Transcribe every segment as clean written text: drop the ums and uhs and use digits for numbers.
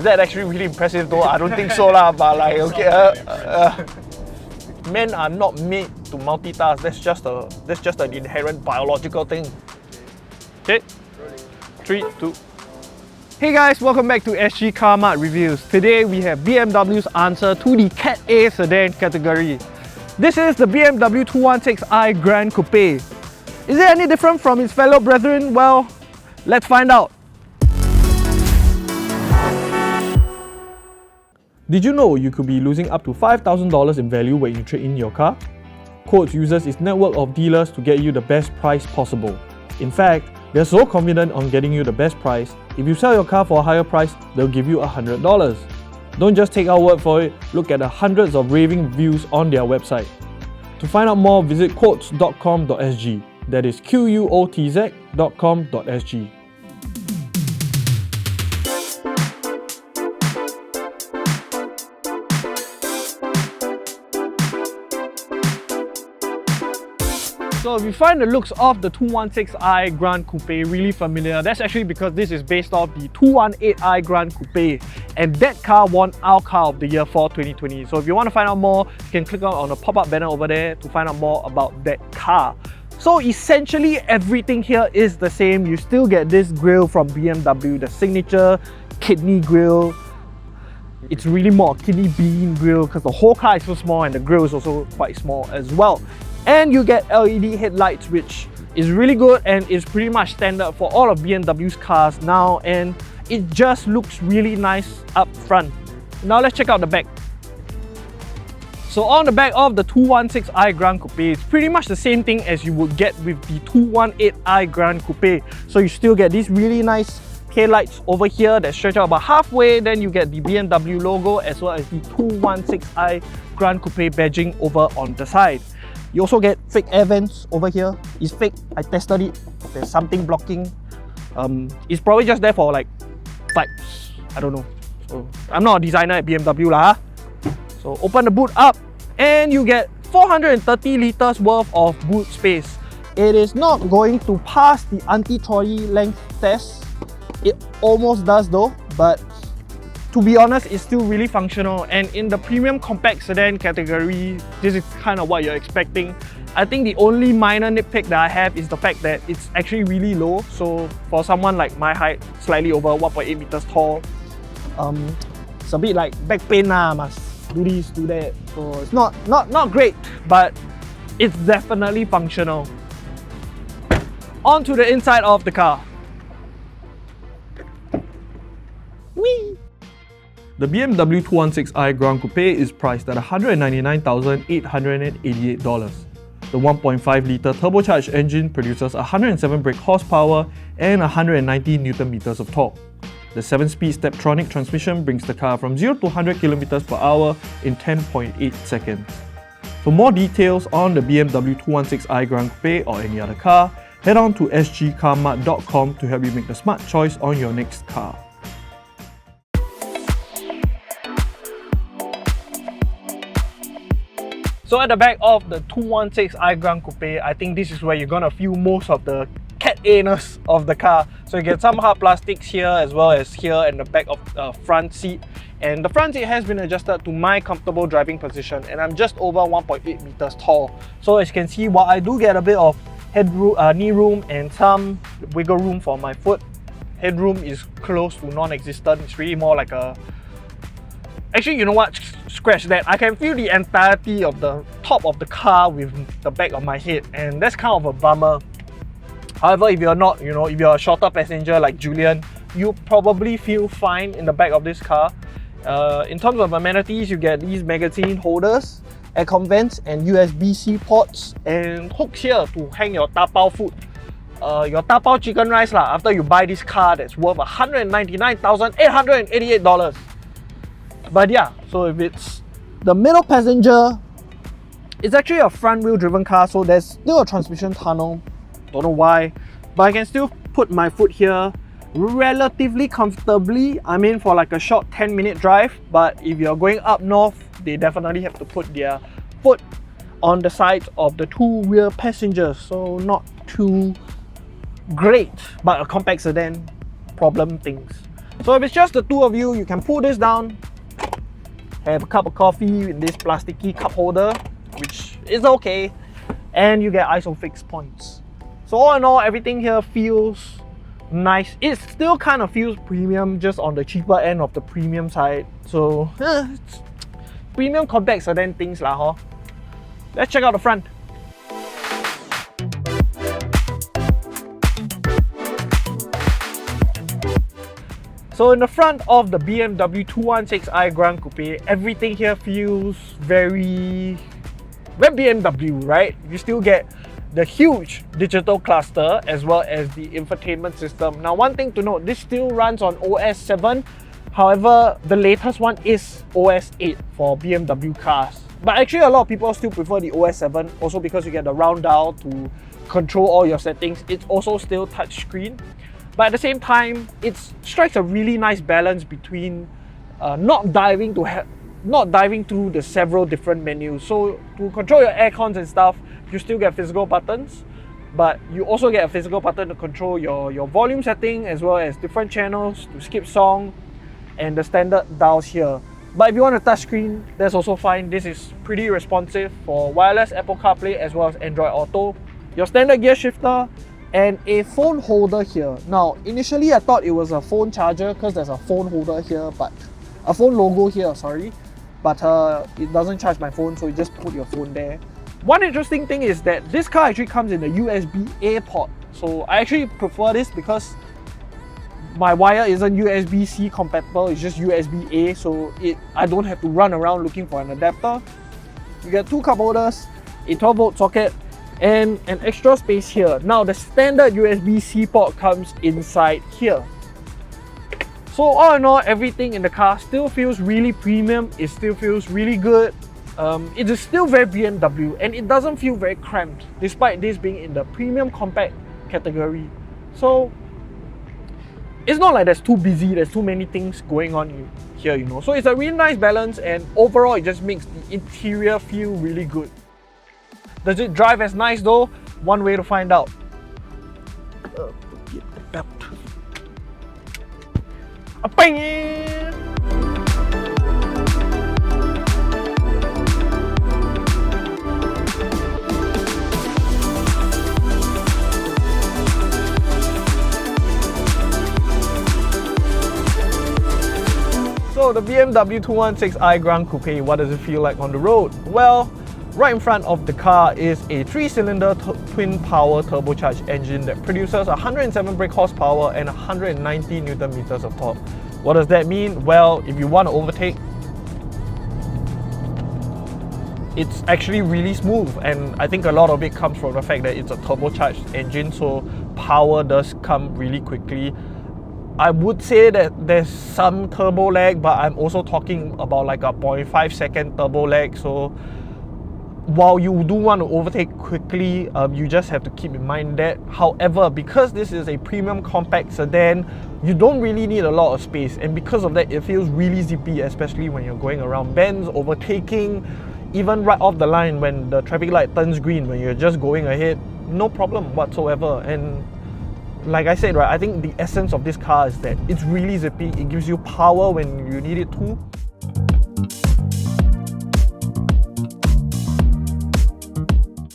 Is that actually really impressive though? I don't think so lah, but like, okay, men are not made to multitask. That's just an inherent biological thing. Okay, 3, 2. Hey guys, welcome back to Sgcarmart Reviews. Today we have BMW's answer to the Cat A sedan category. This is the BMW 216i Gran Coupe. Is it any different from its fellow brethren? Well, let's find out. Did you know you could be losing up to $5,000 in value when you trade in your car? Quotz uses its network of dealers to get you the best price possible. In fact, they're so confident on getting you the best price, if you sell your car for a higher price, they'll give you $100. Don't just take our word for it, look at the hundreds of raving reviews on their website. To find out more, visit quotz.com.sg. That is QUOTZ.com.sg. So if you find the looks of the 216i Gran Coupe really familiar, that's actually because this is based off the 218i Gran Coupe, and that car won our Car of the Year for 2020. So if you want to find out more, you can click on the pop-up banner over there to find out more about that car. So essentially everything here is the same. You still get this grille from BMW, the signature kidney grille. It's really more kidney bean grille because the whole car is so small and the grille is also quite small as well. And you get LED headlights, which is really good and is pretty much standard for all of BMW's cars now, and it just looks really nice up front. Now let's check out the back. So on the back of the 216i Gran Coupe, it's pretty much the same thing as you would get with the 218i Gran Coupe. So you still get these really nice taillights over here that stretch out about halfway, then you get the BMW logo as well as the 216i Gran Coupe badging over on the side. You also get fake air vents over here. It's fake, I tested it. There's something blocking. It's probably just there for like vibes. I don't know. So I'm not a designer at BMW lah. So open the boot up and you get 430 liters worth of boot space. It is not going to pass the anti-trolley length test. It almost does though, but to be honest, it's still really functional, and in the premium compact sedan category, this is kind of what you're expecting. I think the only minor nitpick that I have is the fact that it's actually really low. So for someone like my height, slightly over 1.8 meters tall, it's a bit like back pain lah, must do this, do that. So it's not great, but it's definitely functional. On to the inside of the car. Whee! The BMW 216i Gran Coupe is priced at $199,888. The 1.5-litre turbocharged engine produces 107 brake horsepower and 190 Nm of torque. The 7-speed Steptronic transmission brings the car from 0 to 100 km per hour in 10.8 seconds. For more details on the BMW 216i Gran Coupe or any other car, head on to sgcarmart.com to help you make the smart choice on your next car. So at the back of the 216i Gran Coupe, I think this is where you're gonna feel most of the Cat A-ness of the car. So you get some hard plastics here as well as here in the back of the front seat. And the front seat has been adjusted to my comfortable driving position, and I'm just over 1.8 meters tall. So as you can see, while I do get a bit of headroom, knee room and some wiggle room for my foot, headroom is close to non-existent. It's really more like a... Actually, you know what? Scratch that. I can feel the entirety of the top of the car with the back of my head, and that's kind of a bummer. However, if you're not, if you're a shorter passenger like Julian, you probably feel fine in the back of this car. In terms of amenities, you get these magazine holders, aircon vents, and USB-C ports, and hooks here to hang your tapao food. Your tapao chicken rice lah, after you buy this car that's worth $199,888. But yeah, so if it's the middle passenger, it's actually a front-wheel driven car, so there's still a transmission tunnel. Don't know why, but I can still put my foot here relatively comfortably. I mean, for like a short 10-minute drive, but if you're going up north, they definitely have to put their foot on the sides of the two rear passengers, so not too great, but a compact sedan, problem things. So if it's just the two of you, you can pull this down, have a cup of coffee in this plasticky cup holder, which is okay, and you get ISOFIX points. So all in all, everything here feels nice. It still kind of feels premium, just on the cheaper end of the premium side. So it's premium compact sedan things lah, huh? Let's check out the front. So in the front of the BMW 216i Gran Coupe, everything here feels very BMW, right? You still get the huge digital cluster as well as the infotainment system. Now, one thing to note, this still runs on OS 7. However, the latest one is OS 8 for BMW cars. But actually, a lot of people still prefer the OS 7, also because you get the round dial to control all your settings. It's also still touchscreen. But at the same time, it strikes a really nice balance between not diving through the several different menus. So to control your air cons and stuff, you still get physical buttons, but you also get a physical button to control your volume setting as well as different channels to skip song and the standard dials here. But if you want a touchscreen, that's also fine. This is pretty responsive for wireless Apple CarPlay as well as Android Auto. Your standard gear shifter and a phone holder here. Now, initially I thought it was a phone charger because there's a phone holder here, but a phone logo here, sorry. But it doesn't charge my phone, so you just put your phone there. One interesting thing is that this car actually comes in a USB-A port. So I actually prefer this because my wire isn't USB-C compatible, it's just USB-A, so I don't have to run around looking for an adapter. You get two cup holders, a 12-volt socket, and an extra space here. Now the standard USB-C port comes inside here. So all in all, everything in the car still feels really premium, it still feels really good. It is still very BMW and it doesn't feel very cramped despite this being in the premium compact category. So it's not like there's too busy, there's too many things going on here, you know. So it's a really nice balance and overall it just makes the interior feel really good. Does it drive as nice though? One way to find out. Get the belt. Bang it! So the BMW 216i Gran Coupe, what does it feel like on the road? Well, right in front of the car is a 3-cylinder twin-power turbocharged engine that produces 107 brake horsepower and 190 Newton meters of torque. What does that mean? Well, if you want to overtake, it's actually really smooth, and I think a lot of it comes from the fact that it's a turbocharged engine, so power does come really quickly. I would say that there's some turbo lag, but I'm also talking about like a 0.5 second turbo lag, so while you do want to overtake quickly, you just have to keep in mind that. However, because this is a premium compact sedan, you don't really need a lot of space, and because of that, it feels really zippy, especially when you're going around bends, overtaking, even right off the line when the traffic light turns green, when you're just going ahead, no problem whatsoever. And like I said, right, I think the essence of this car is that it's really zippy, it gives you power when you need it to.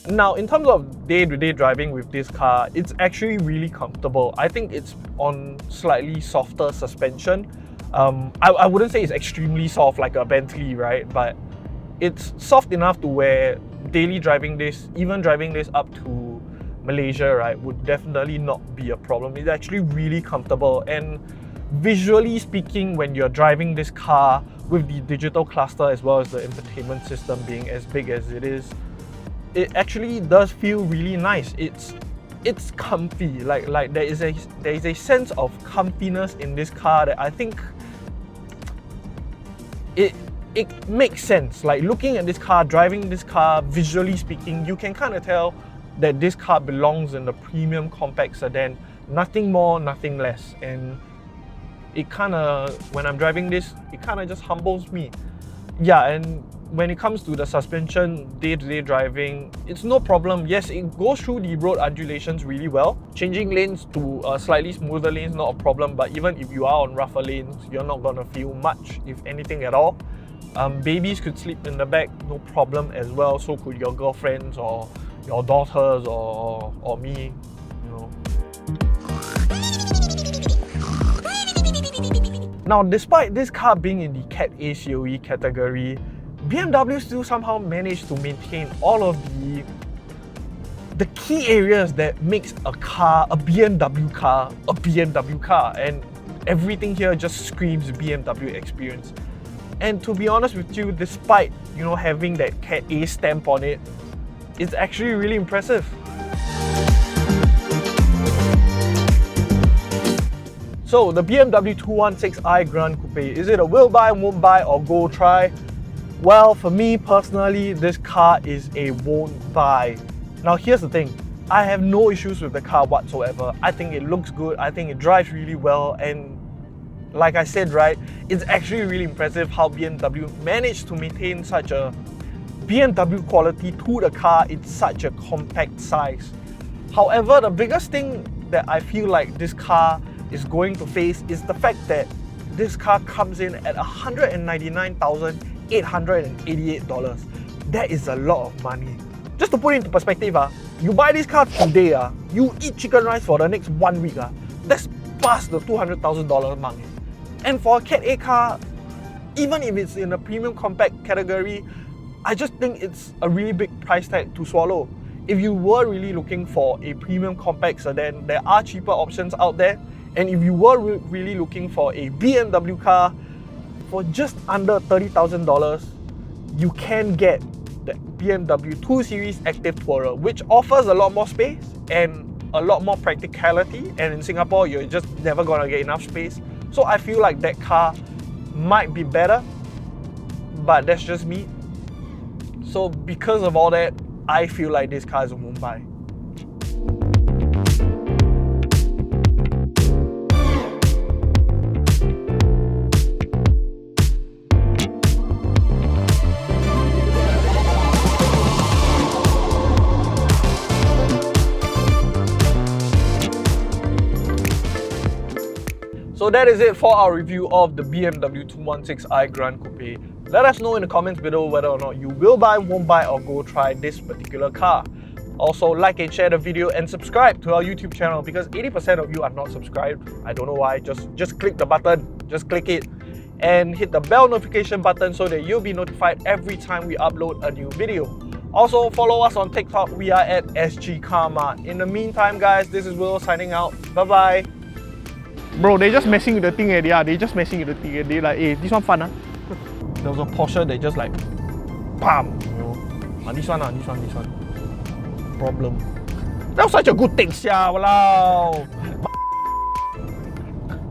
Now, in terms of day-to-day driving with this car, it's actually really comfortable. I think it's on slightly softer suspension. I wouldn't say it's extremely soft like a Bentley, right? But it's soft enough to where daily driving this, even driving this up to Malaysia, right, would definitely not be a problem. It's actually really comfortable, and visually speaking, when you're driving this car with the digital cluster as well as the infotainment system being as big as it is, it actually does feel really nice. It's comfy. Like there is a sense of comfiness in this car that I think it makes sense. Like looking at this car, driving this car, visually speaking, you can kind of tell that this car belongs in the premium compact sedan. Nothing more, nothing less. And it kind of, when I'm driving this, it kind of just humbles me. Yeah, and when it comes to the suspension, day-to-day driving, it's no problem. Yes, it goes through the road undulations really well. Changing lanes to slightly smoother lanes, not a problem, but even if you are on rougher lanes, you're not gonna feel much, if anything at all. Babies could sleep in the back, no problem as well. So could your girlfriends or your daughters or me, you know. Now, despite this car being in the Cat A COE category, BMW still somehow managed to maintain all of the key areas that makes a car, a BMW car, and everything here just screams BMW experience. And to be honest with you, despite having that Cat A stamp on it, it's actually really impressive. So the BMW 216i Gran Coupe, is it a will buy, won't buy, or go try? Well, for me personally, this car is a won't buy. Now here's the thing, I have no issues with the car whatsoever. I think it looks good, I think it drives really well, and like I said, right, it's actually really impressive how BMW managed to maintain such a BMW quality to the car in such a compact size. However, the biggest thing that I feel like this car is going to face is the fact that this car comes in at $199,888. That is a lot of money. Just to put it into perspective, you buy this car today, you eat chicken rice for the next 1 week, that's past the $200,000 mark. And for a Cat A car, even if it's in a premium compact category, I just think it's a really big price tag to swallow. If you were really looking for a premium compact sedan, there are cheaper options out there. And if you were really looking for a BMW car for just under $30,000, you can get the BMW 2 Series Active Tourer, which offers a lot more space and a lot more practicality. And in Singapore, you're just never gonna get enough space. So I feel like that car might be better, but that's just me. So because of all that, I feel like this car is a won't buy. So that is it for our review of the BMW 216i Gran Coupe. Let us know in the comments below whether or not you will buy, won't buy, or go try this particular car. Also, like and share the video and subscribe to our YouTube channel because 80% of you are not subscribed. I don't know why, just click the button, just click it. And hit the bell notification button so that you'll be notified every time we upload a new video. Also, follow us on TikTok, we are at Sgcarmart. In the meantime guys, this is Will signing out, bye bye. Bro, they just messing with the thing already. They just messing with the thing. They like, hey, this one fun. There was a Porsche, they just like, bam, this one. Problem. That was such a good thing, walao.